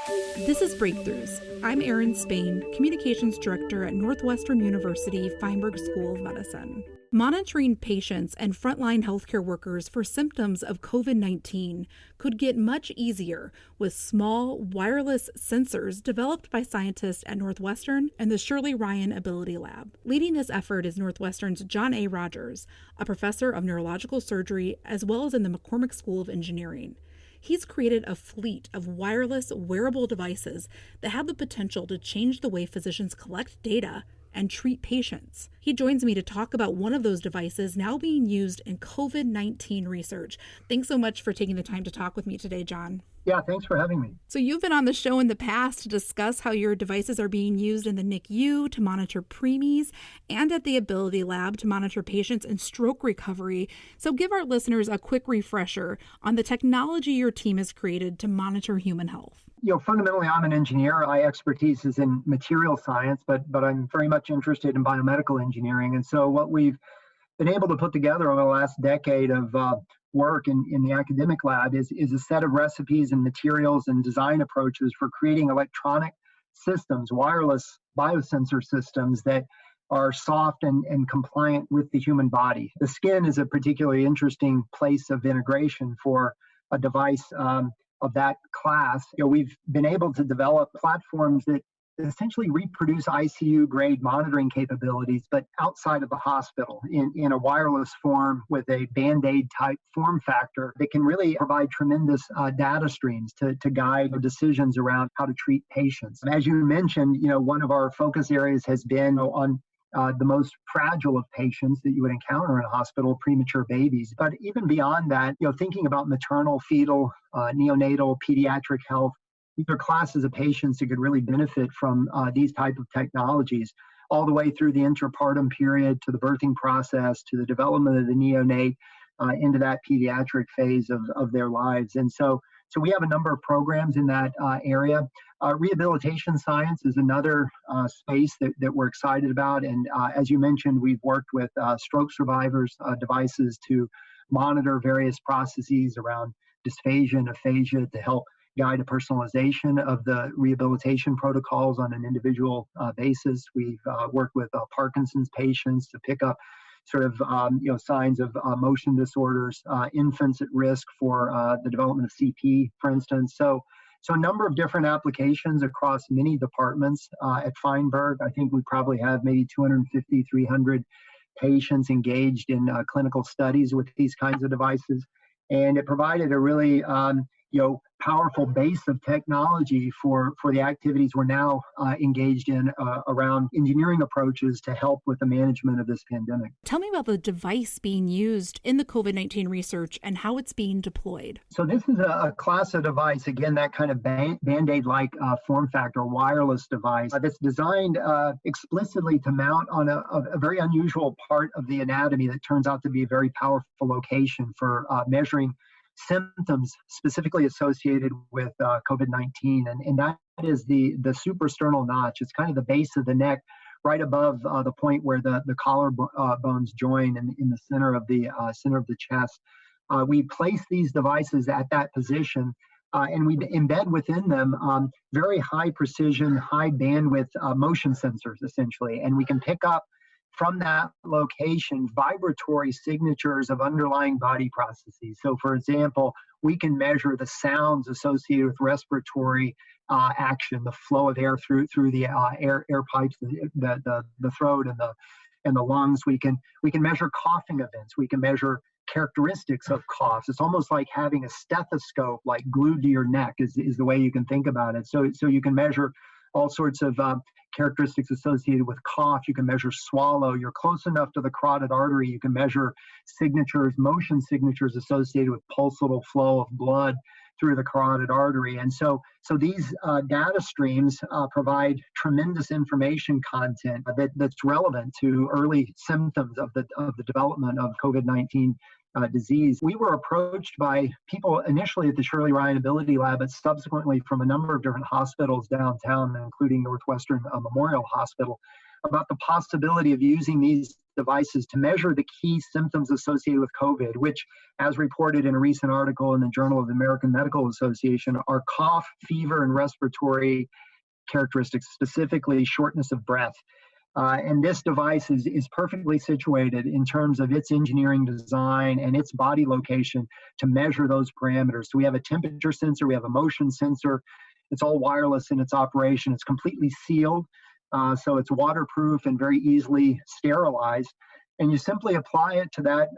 This is Breakthroughs. I'm Erin Spain, Communications Director at Northwestern University Feinberg School of Medicine. Monitoring patients and frontline healthcare workers for symptoms of COVID-19 could get much easier with small, wireless sensors developed by scientists at Northwestern and the Shirley Ryan Ability Lab. Leading this effort is Northwestern's John A. Rogers, a professor of neurological surgery as well as in the McCormick School of Engineering. He's created a fleet of wireless wearable devices that have the potential to change the way physicians collect data and treat patients. He joins me to talk about one of those devices now being used in COVID-19 research. Thanks so much for taking the time to talk with me today, John. Yeah, thanks for having me. So you've been on the show in the past to discuss how your devices are being used in the NICU to monitor preemies and at the Ability Lab to monitor patients in stroke recovery. So give our listeners a quick refresher on the technology your team has created to monitor human health. Fundamentally, I'm an engineer. My expertise is in material science, but I'm very much interested in biomedical engineering. And so what we've been able to put together over the last decade of work in the academic lab is a set of recipes and materials and design approaches for creating electronic systems, wireless biosensor systems that are soft and compliant with the human body. The skin is a particularly interesting place of integration for a device of that class. We've been able to develop platforms that essentially reproduce ICU-grade monitoring capabilities, but outside of the hospital in a wireless form with a Band-Aid type form factor that can really provide tremendous data streams to guide decisions around how to treat patients. As you mentioned, one of our focus areas has been on the most fragile of patients that you would encounter in a hospital, premature babies. But even beyond that, thinking about maternal, fetal, neonatal, pediatric health, these are classes of patients who could really benefit from these type of technologies, all the way through the intrapartum period to the birthing process to the development of the neonate into that pediatric phase of their lives. And so we have a number of programs in that area. Rehabilitation science is another space that we're excited about. And as you mentioned, we've worked with stroke survivors devices to monitor various processes around dysphagia and aphasia to help guide a personalization of the rehabilitation protocols on an individual basis. We've worked with Parkinson's patients to pick up sort of signs of motion disorders, infants at risk for the development of CP, for instance. So a number of different applications across many departments at Feinberg. I think we probably have maybe 250, 300 patients engaged in clinical studies with these kinds of devices. And it provided a really powerful base of technology for the activities we're now engaged in around engineering approaches to help with the management of this pandemic. Tell me about the device being used in the COVID-19 research and how it's being deployed. So this is a class of device, again, that kind of Band-Aid-like form factor, wireless device that's designed explicitly to mount on a very unusual part of the anatomy that turns out to be a very powerful location for measuring symptoms specifically associated with COVID-19, and that is the suprasternal notch. It's kind of the base of the neck, right above the point where the collar bones join in the center of the chest. We place these devices at that position, and we embed within them very high precision, high bandwidth motion sensors, essentially, and we can pick up from that location vibratory signatures of underlying body processes. So, for example, we can measure the sounds associated with respiratory action, the flow of air through the air pipes, the throat and the lungs. We can measure coughing events. We can measure characteristics of coughs. It's almost like having a stethoscope like glued to your neck is the way you can think about it. So you can measure all sorts of characteristics associated with cough. You can measure swallow. You're close enough to the carotid artery. You can measure signatures, motion signatures associated with pulsatile flow of blood through the carotid artery. And so these data streams provide tremendous information content that's relevant to early symptoms of the development of COVID-19 disease. We were approached by people initially at the Shirley Ryan Ability Lab, but subsequently from a number of different hospitals downtown, including Northwestern Memorial Hospital, about the possibility of using these devices to measure the key symptoms associated with COVID, which, as reported in a recent article in the Journal of the American Medical Association, are cough, fever, and respiratory characteristics, specifically shortness of breath. And this device is perfectly situated in terms of its engineering design and its body location to measure those parameters. So we have a temperature sensor, we have a motion sensor. It's all wireless in its operation. It's completely sealed, so it's waterproof and very easily sterilized. And you simply apply it to that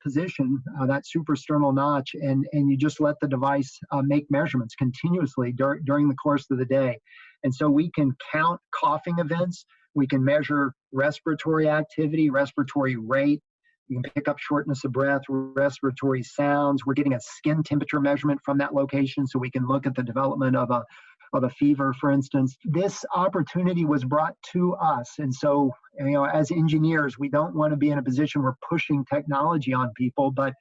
position, that suprasternal notch, and you just let the device make measurements continuously during the course of the day. And so we can count coughing events. We can measure respiratory activity, respiratory rate. You can pick up shortness of breath, respiratory sounds. We're getting a skin temperature measurement from that location, so we can look at the development of a fever, for instance. This opportunity was brought to us. And so, as engineers, we don't want to be in a position where pushing technology on people. But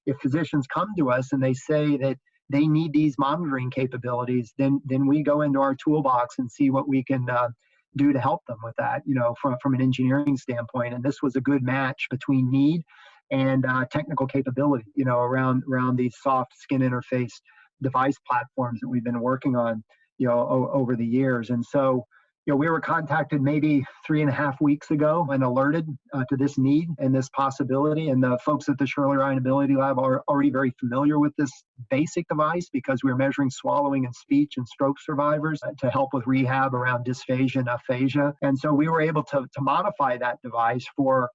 if physicians come to us and they say that they need these monitoring capabilities, then we go into our toolbox and see what we can do to help them with that, from an engineering standpoint. And this was a good match between need and technical capability, around these soft skin interface device platforms that we've been working on, over the years. And so, we were contacted maybe 3.5 weeks ago and alerted to this need and this possibility. And the folks at the Shirley Ryan Ability Lab are already very familiar with this basic device because we're measuring swallowing and speech and stroke survivors to help with rehab around dysphagia and aphasia. And so we were able to modify that device for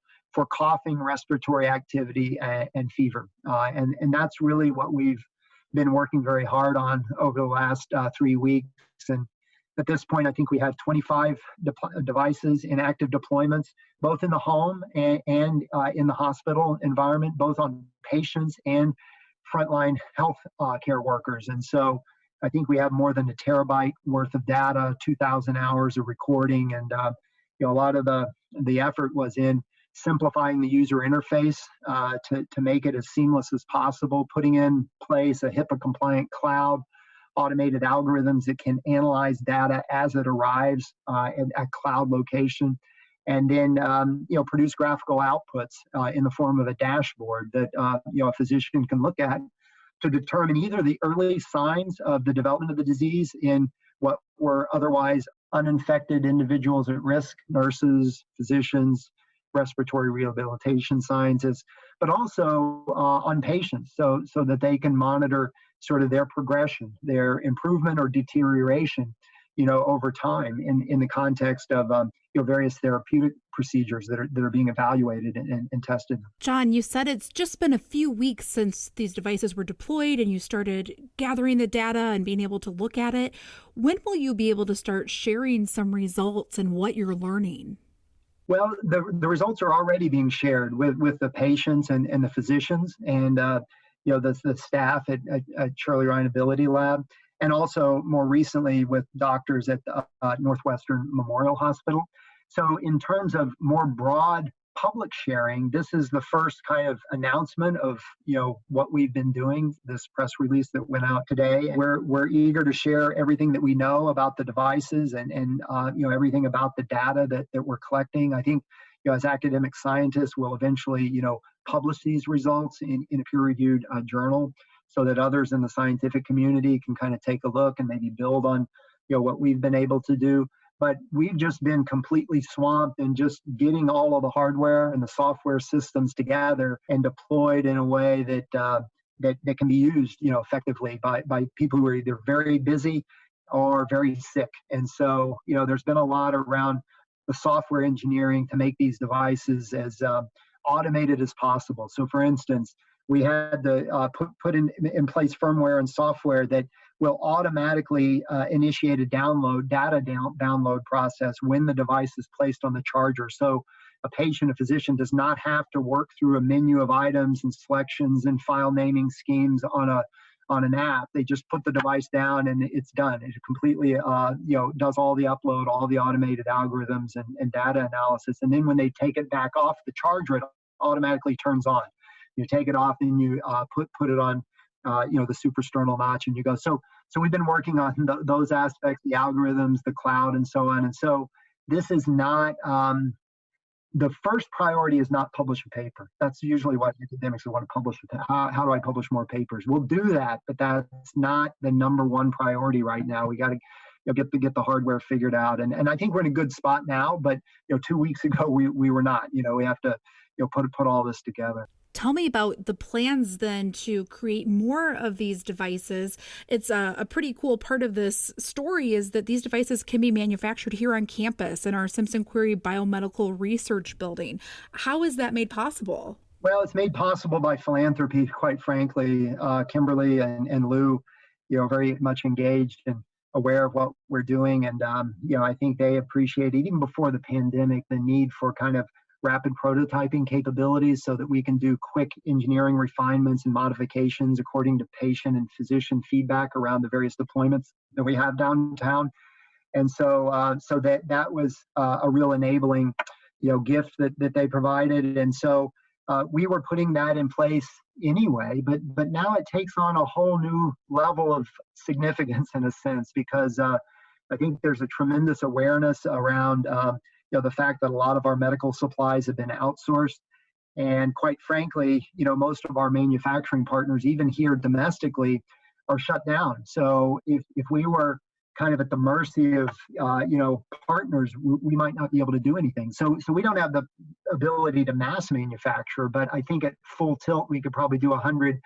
coughing, respiratory activity, and fever. And that's really what we've been working very hard on over the last 3 weeks. And at this point, I think we have 25 devices in active deployments, both in the home and in the hospital environment, both on patients and frontline health care workers. And so I think we have more than a terabyte worth of data, 2,000 hours of recording. And a lot of the effort was in simplifying the user interface to make it as seamless as possible, putting in place a HIPAA-compliant cloud, automated algorithms that can analyze data as it arrives at cloud location, and then produce graphical outputs in the form of a dashboard that a physician can look at to determine either the early signs of the development of the disease in what were otherwise uninfected individuals at risk, nurses, physicians, respiratory rehabilitation scientists, but also on patients, so that they can monitor sort of their progression, their improvement or deterioration, over time in the context of various therapeutic procedures that are being evaluated and tested. John, you said it's just been a few weeks since these devices were deployed and you started gathering the data and being able to look at it. When will you be able to start sharing some results and what you're learning? Well, the results are already being shared with the patients and the physicians and the staff at Shirley Ryan Ability Lab, and also more recently with doctors at the Northwestern Memorial Hospital. So in terms of more broad public sharing, this is the first kind of announcement of what we've been doing, this press release that went out today. We're eager to share everything that we know about the devices and everything about the data that we're collecting. I think as academic scientists, we'll eventually publish these results in a peer-reviewed journal so that others in the scientific community can kind of take a look and maybe build on what we've been able to do. But we've just been completely swamped in just getting all of the hardware and the software systems together and deployed in a way that can be used effectively by people who are either very busy or very sick. And so there's been a lot around the software engineering to make these devices as automated as possible. So for instance, we had to put in place firmware and software that will automatically initiate a data download process when the device is placed on the charger. So a patient, a physician does not have to work through a menu of items and selections and file naming schemes on an app. They just put the device down and it's done. It completely does all the upload, all the automated algorithms and data analysis. And then when they take it back off the charger, it automatically turns on. You take it off and you put it on the suprasternal notch and you go. So we've been working on those aspects, the algorithms, the cloud, and so on. And so this is not the first priority is not publish a paper. That's usually what academics want to publish. How do I publish more papers? We'll do that, but that's not the number one priority right now. We got to get the hardware figured out. And I think we're in a good spot now, but 2 weeks ago we were not. We have to put all this together. Tell me about the plans then to create more of these devices. It's a pretty cool part of this story is that these devices can be manufactured here on campus in our Simpson Query Biomedical Research Building. How is that made possible? Well, it's made possible by philanthropy, quite frankly. Kimberly and Lou, very much engaged and aware of what we're doing. And, I think they appreciated, even before the pandemic, the need for kind of rapid prototyping capabilities so that we can do quick engineering refinements and modifications according to patient and physician feedback around the various deployments that we have downtown. And so that was a real enabling, gift that they provided. And so we were putting that in place anyway, but now it takes on a whole new level of significance in a sense, because I think there's a tremendous awareness around the fact that a lot of our medical supplies have been outsourced. And quite frankly, most of our manufacturing partners, even here domestically, are shut down. So if we were kind of at the mercy of, partners, we might not be able to do anything. So we don't have the ability to mass manufacture, but I think at full tilt, we could probably do 100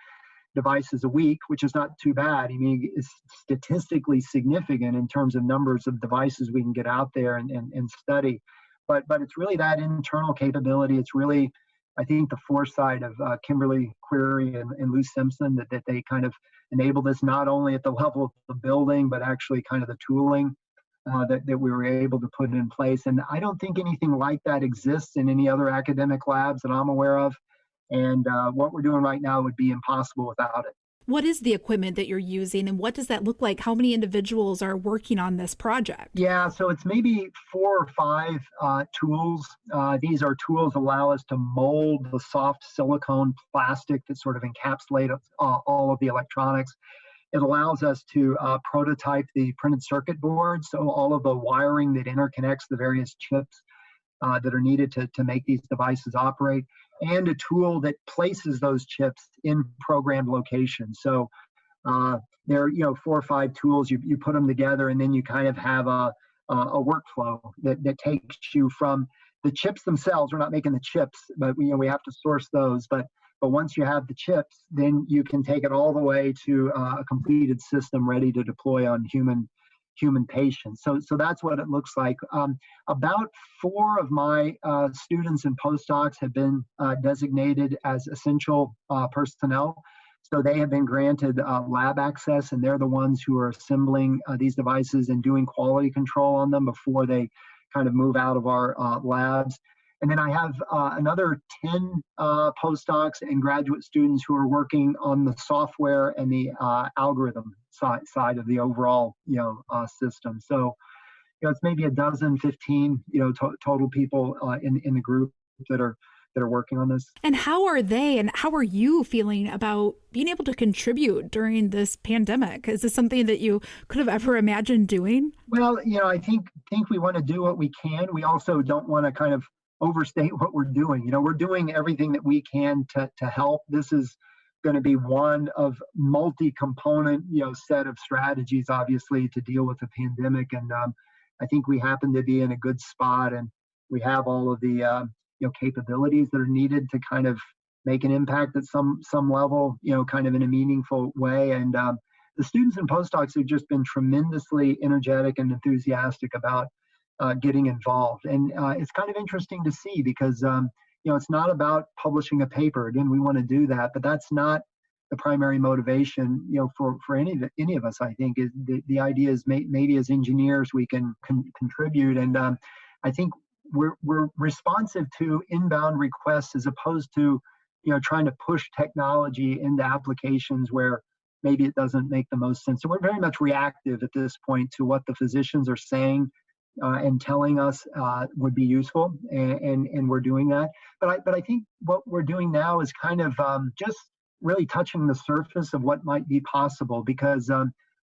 devices a week, which is not too bad. I mean, it's statistically significant in terms of numbers of devices we can get out there and study. But it's really that internal capability. It's really, I think, the foresight of Kimberly Query and Lou Simpson that they kind of enabled this not only at the level of the building, but actually kind of the tooling that we were able to put in place. And I don't think anything like that exists in any other academic labs that I'm aware of. And what we're doing right now would be impossible without it. What is the equipment that you're using and what does that look like? How many individuals are working on this project? Yeah, so it's maybe 4 or 5 tools. These are tools that allow us to mold the soft silicone plastic that sort of encapsulate all of the electronics. It allows us to prototype the printed circuit board, so all of the wiring that interconnects the various chips that are needed to make these devices operate, and a tool that places those chips in programmed locations. So there are 4 or 5 tools. You put them together, and then you kind of have a workflow that takes you from the chips themselves. We're not making the chips, but we have to source those. But once you have the chips, then you can take it all the way to a completed system ready to deploy on human patients. So that's what it looks like. About 4 of my students and postdocs have been designated as essential personnel. So they have been granted lab access, and they're the ones who are assembling these devices and doing quality control on them before they kind of move out of our labs. And then I have another 10 postdocs and graduate students who are working on the software and the algorithm side of the overall, system. So, it's maybe 12, 15, total people in the group that are working on this. And how are they and how are you feeling about being able to contribute during this pandemic? Is this something that you could have ever imagined doing? Well, I think we want to do what we can. We also don't want to kind of overstate what we're doing. We're doing everything that we can to help. This is going to be one of multi-component, set of strategies, obviously, to deal with the pandemic. And I think we happen to be in a good spot, and we have all of the capabilities that are needed to kind of make an impact at some level, kind of in a meaningful way. And the students and postdocs have just been tremendously energetic and enthusiastic about getting involved. And it's kind of interesting to see because, it's not about publishing a paper. Again, we want to do that, but that's not the primary motivation, for any of us, I think. Is the idea is maybe as engineers we can contribute. And I think we're responsive to inbound requests as opposed to, trying to push technology into applications where maybe it doesn't make the most sense. So we're very much reactive at this point to what the physicians are saying and telling us would be useful, and we're doing that. But I think what we're doing now is kind of just really touching the surface of what might be possible, because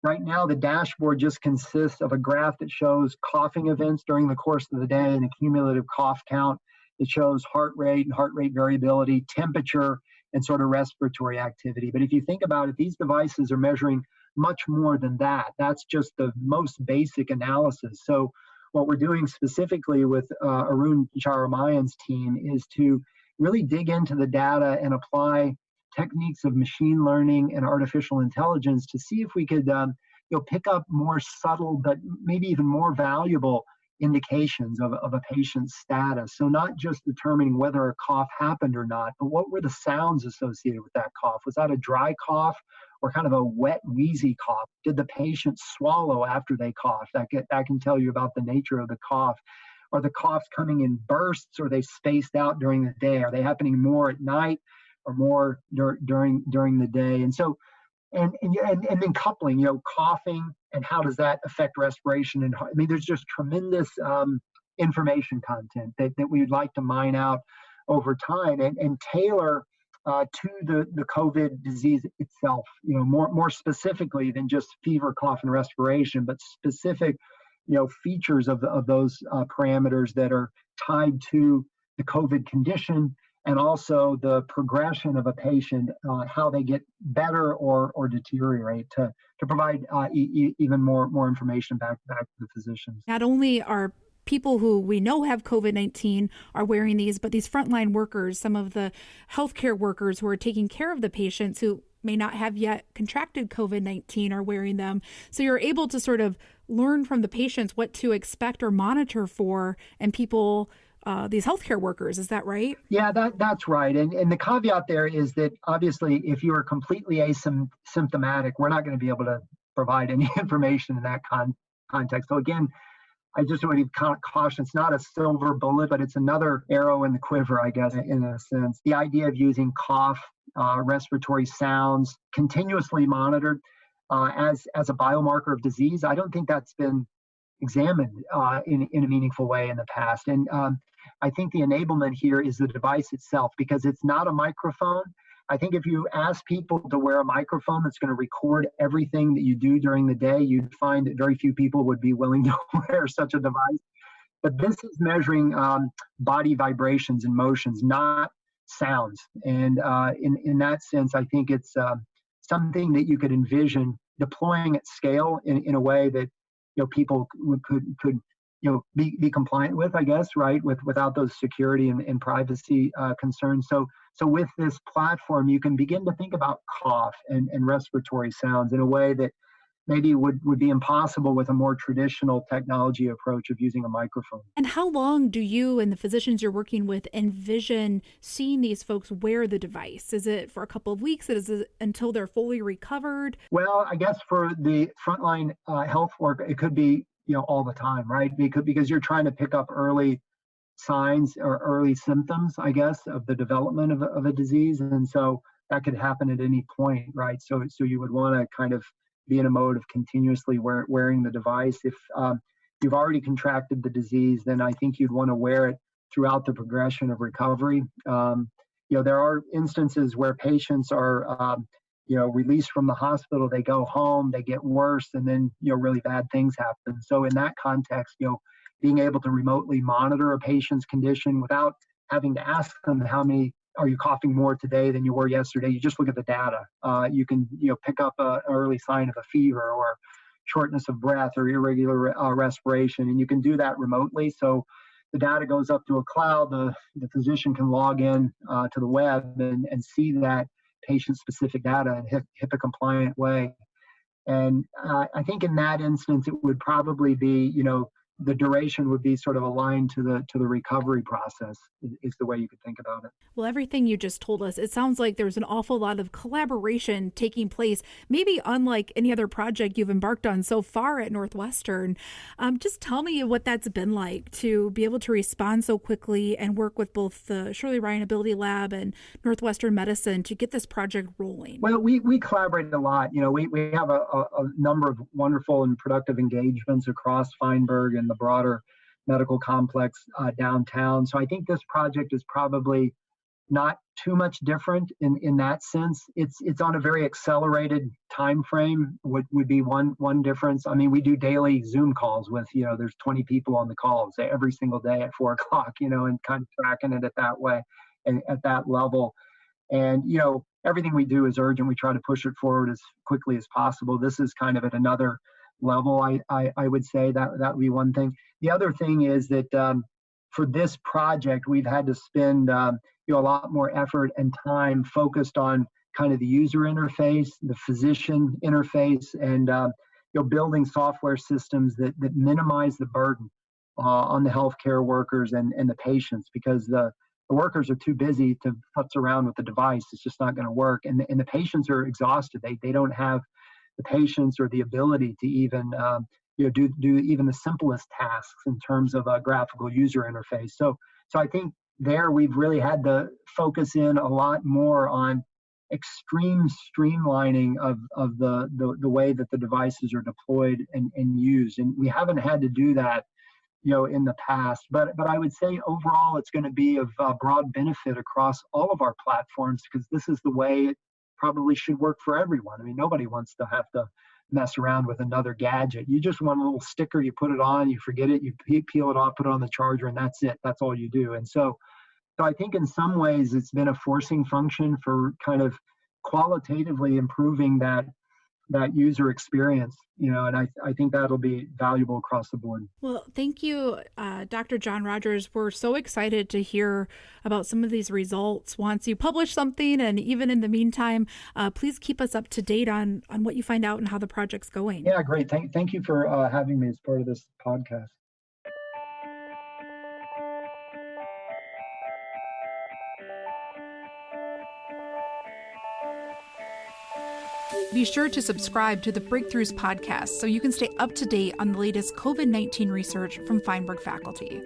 right now the dashboard just consists of a graph that shows coughing events during the course of the day and a cumulative cough count, It shows heart rate and heart rate variability, temperature, and sort of respiratory activity. But if you think about it, these devices are measuring much more than that. That's just the most basic analysis. So what we're doing specifically with Arun Charamayan's team is to really dig into the data and apply techniques of machine learning and artificial intelligence to see if we could pick up more subtle but maybe even more valuable indications of a patient's status. So not just determining whether a cough happened or not, but what were the sounds associated with that cough? Was that a dry cough or kind of a wet, wheezy cough? Did the patient swallow after they coughed? That can tell you about the nature of the cough. Are the coughs coming in bursts, or are they spaced out during the day? Are they happening more at night or more during the day? And so, and then coupling, coughing and how does that affect respiration? And I mean, there's just tremendous information content that we'd like to mine out over time and tailor to the COVID disease itself, more specifically than just fever, cough, and respiration, but specific, features of those parameters that are tied to the COVID condition and also the progression of a patient, how they get better or deteriorate to provide even more information back to the physicians. Not only are people who we know have COVID-19 are wearing these, but these frontline workers, some of the healthcare workers who are taking care of the patients who may not have yet contracted COVID-19 are wearing them. So you're able to sort of learn from the patients what to expect or monitor for, and people, these healthcare workers. Is that right? Yeah, that's right. And the caveat there is that obviously if you are completely asymptomatic, we're not going to be able to provide any information in that context. So again, I just want to caution, it's not a silver bullet, but it's another arrow in the quiver, I guess, in a sense. The idea of using cough, respiratory sounds continuously monitored as a biomarker of disease, I don't think that's been examined in a meaningful way in the past. And I think the enablement here is the device itself, because it's not a microphone. I think if you ask people to wear a microphone that's going to record everything that you do during the day, you'd find that very few people would be willing to wear such a device. But this is measuring body vibrations and motions, not sounds. And in that sense, I think it's something that you could envision deploying at scale in a way that people could be compliant with, I guess, right, without those security and privacy concerns. So with this platform, you can begin to think about cough and respiratory sounds in a way that maybe would be impossible with a more traditional technology approach of using a microphone. And how long do you and the physicians you're working with envision seeing these folks wear the device? Is it for a couple of weeks? Is it until they're fully recovered? Well, I guess for the frontline health work, it could be all the time, right? Because you're trying to pick up early signs or early symptoms, I guess, of the development of a disease. And so that could happen at any point, right? So you would want to kind of be in a mode of continuously wearing the device. If you've already contracted the disease, then I think you'd want to wear it throughout the progression of recovery. There are instances where patients are released from the hospital, they go home, they get worse, and then, really bad things happen. So in that context, being able to remotely monitor a patient's condition without having to ask them how many, are you coughing more today than you were yesterday? You just look at the data. You can, pick up an early sign of a fever or shortness of breath or irregular respiration, and you can do that remotely. So the data goes up to a cloud, the physician can log in to the web and see that patient-specific data in a HIPAA-compliant way. And I think in that instance, it would probably be, the duration would be sort of aligned to the recovery process is the way you could think about it. Well, everything you just told us, it sounds like there's an awful lot of collaboration taking place, maybe unlike any other project you've embarked on so far at Northwestern. Just tell me what that's been like to be able to respond so quickly and work with both the Shirley Ryan Ability Lab and Northwestern Medicine to get this project rolling. Well, we collaborate a lot. We have a number of wonderful and productive engagements across Feinberg and the broader medical complex downtown. So I think this project is probably, not too much different in that sense. It's on a very accelerated time frame would be one difference. I mean, we do daily Zoom calls with, there's 20 people on the calls every single day at 4:00, and kind of tracking it at that way and at that level. And, everything we do is urgent. We try to push it forward as quickly as possible. This is kind of at another level. I would say that would be one thing. The other thing is that for this project, we've had to spend a lot more effort and time focused on kind of the user interface, the physician interface, and building software systems that minimize the burden on the healthcare workers and the patients, because the workers are too busy to futz around with the device. It's just not going to work. And the patients are exhausted. They don't have the patience or the ability to even do even the simplest tasks in terms of a graphical user interface. So I think there we've really had to focus in a lot more on extreme streamlining of the way that the devices are deployed and used. And we haven't had to do that in the past, but I would say overall it's going to be of broad benefit across all of our platforms, because this is the way it probably should work for everyone. I mean, nobody wants to have to mess around with another gadget. You just want a little sticker, you put it on, you forget it, you peel it off, put it on the charger, and that's it. That's all you do. And so I think in some ways it's been a forcing function for kind of qualitatively improving that user experience, and I think that'll be valuable across the board. Well, thank you, Dr. John Rogers. We're so excited to hear about some of these results once you publish something. And even in the meantime, please keep us up to date on what you find out and how the project's going. Yeah, great. Thank you for having me as part of this podcast. Be sure to subscribe to the Breakthroughs podcast so you can stay up to date on the latest COVID-19 research from Feinberg faculty.